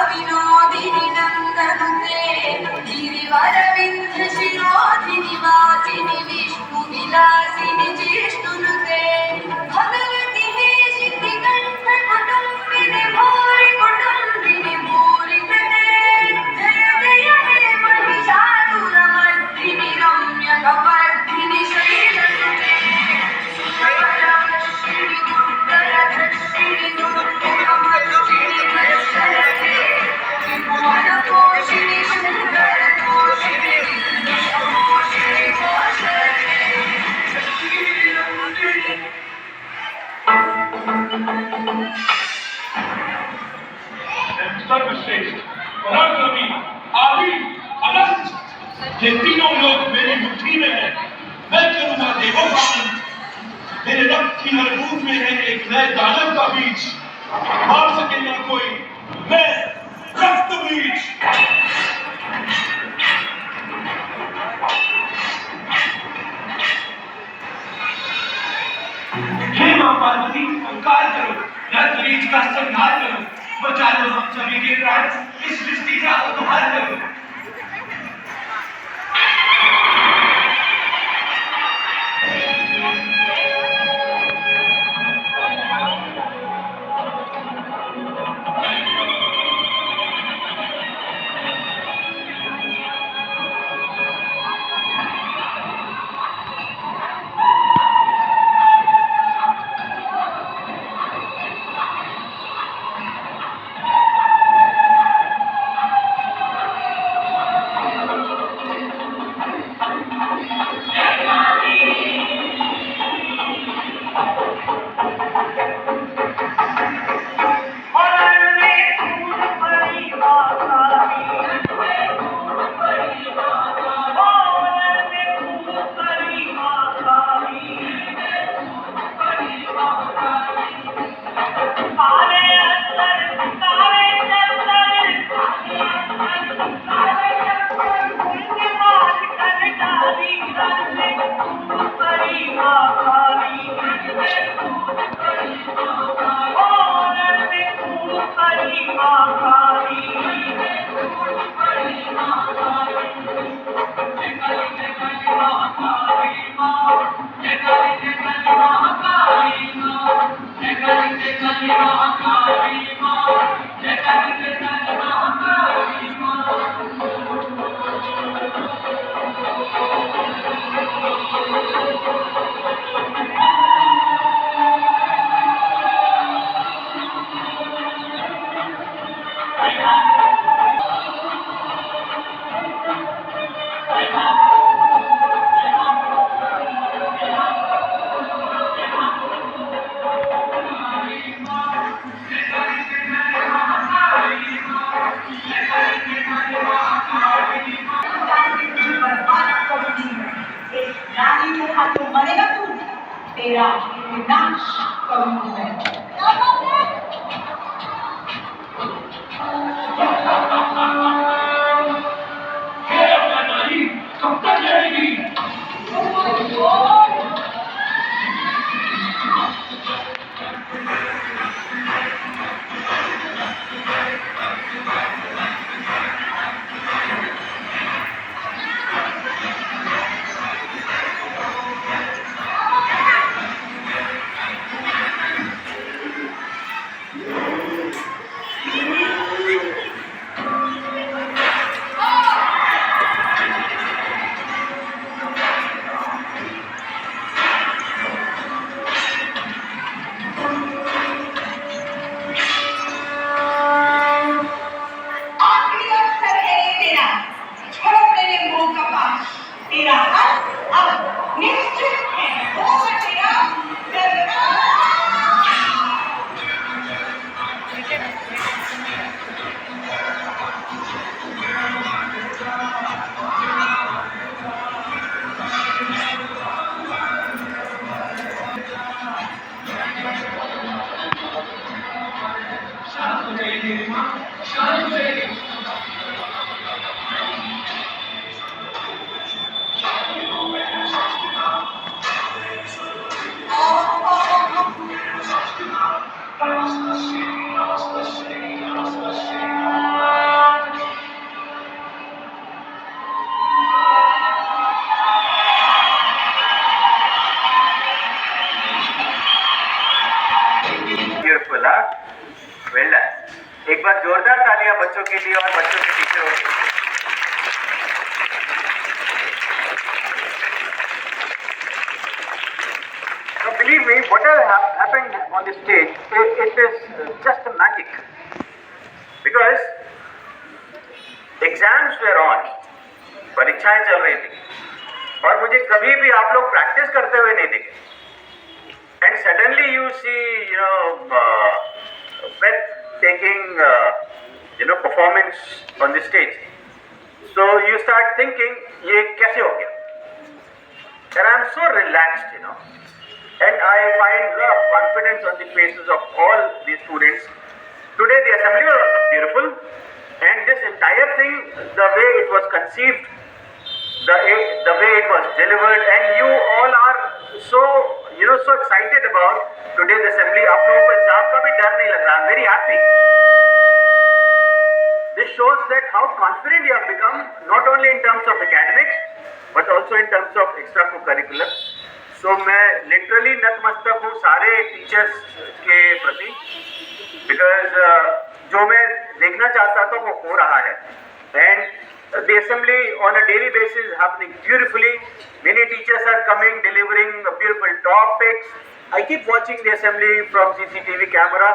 विनोदिनी नंदनुते गिरिवरविंध्य शिरोधिनि वासिनि विष्णु विलासिनि जिष्णुनुते भगवति हेशिति कंठ कुटुंबिनि भूरि कृते जय जय हे महिषासुरमर्दिनि रम्य कपर्दिनि शैलसुते सुरवरवर्षिणि दुर्धरधर्षिणि दुर्मुखमर्दिनि दशरथे विमोहनपोषिणि सुन्दरतोषिणि विश्वपोषिणि घोषणे सर्वश्रेष्ठ पराक्रमी आदि अनंत ये तीनों लोग मेरी मुट्ठी में है। मैं करूंगा देवों का अंत। मेरे रक्त की हर बूंद में है एक नए दानव का बीज। मार सके ना कोई, मैं रक्त बीज। हे मां पार्वती, उपकार करो, रक्त बीज का संहार करो, बचा लो हम सभी के प्राण, इस सृष्टि का उद्धार करो। तेरा विनाश करूंगी मैं। कब तक रहेगी? किसी और बच्चों के टीचर होंगे। So believe me, whatever happened on the stage, it is just a magic. Because exams were on, परीक्षाएं चल रही थी, और मुझे कभी भी आप लोग प्रैक्टिस करते हुए नहीं दिखे. And suddenly you see, breathtaking, performance on the stage. So you start thinking, ये कैसे हो गया? And I'm so relaxed, And I find a lot of confidence on the faces of all the students. Today the assembly was also beautiful, and this entire thing, the way it was conceived, the way it was delivered, and you all are so so excited about today's assembly. आप लोगों को exam का भी डर नहीं लग रहा. I'm very happy. This shows that how confident you have become, not only in terms of academics, but also in terms of extracurricular. So मैं literally नतमस्तक हूँ सारे टीचर्स के प्रति, because जो मैं देखना चाहता था वो हो रहा है. And the assembly on a daily basis is happening beautifully. Many teachers are coming, delivering beautiful topics. I keep watching the assembly from CCTV camera.